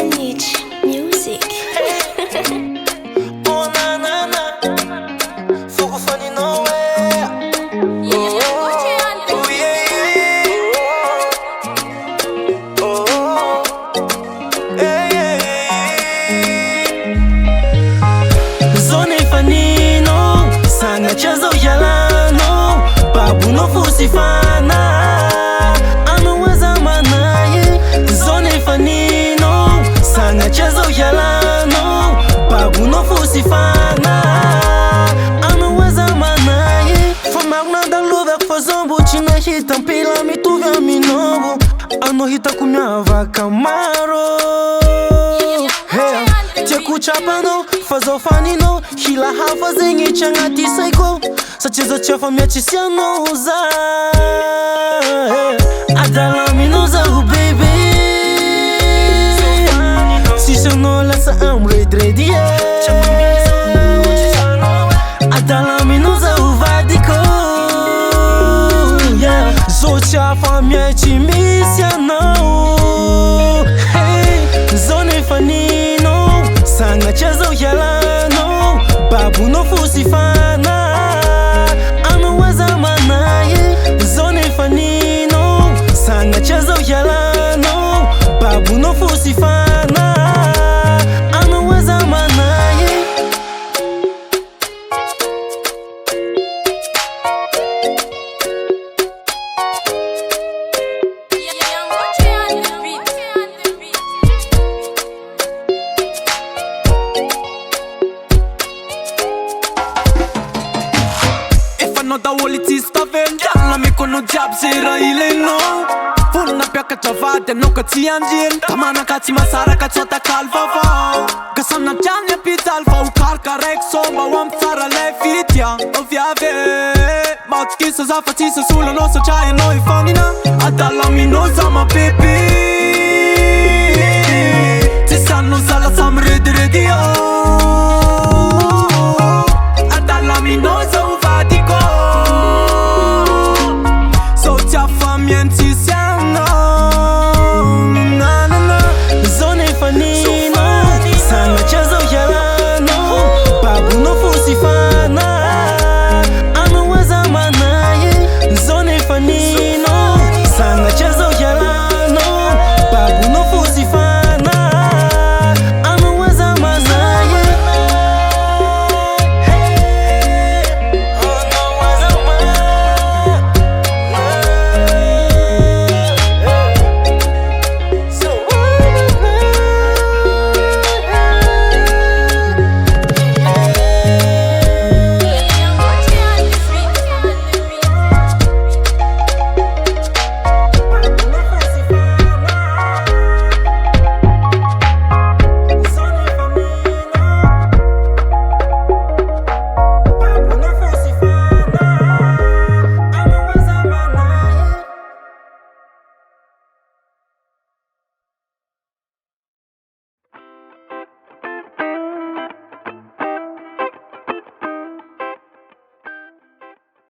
Niche Music. Oh na na na, fogo funny nowhere. Oh yeah yeah. Oh yeah yeah. Zone fanino, sana chazo yalano, babu no fusifana. Chezo yalano, babu no fusifana. Anaweza manaye Famagna da luva fazombo china hita mpila mituva minovo. Ano hita kumyava kamaro. Hey, teku chapano, fazo fanino. Hila hafa zengi changati saiko. Sa chezo chefa miachisia noza. Adala minoza baby. I'm ready, Adala minuza uvadiko, yeah. Zocha famia chimisia no. Hey, zone fanino, sana chezo yalano, babu no fusifana. Anaweza manaye, zone fanino, sana chezo yalano, babu no fusifana. Da ulici staven Jalla mi kono jab zera ileno Funa piaka chavate no katsi anjin Tamana katsi masara katsota kalvava Gasana janya pital fa ukar karek somba wam tsara lefitya Oviave Maut kisa za fatisa sula no so chaya no ifanina Adala mi no zama baby Tisano zala sam ready ready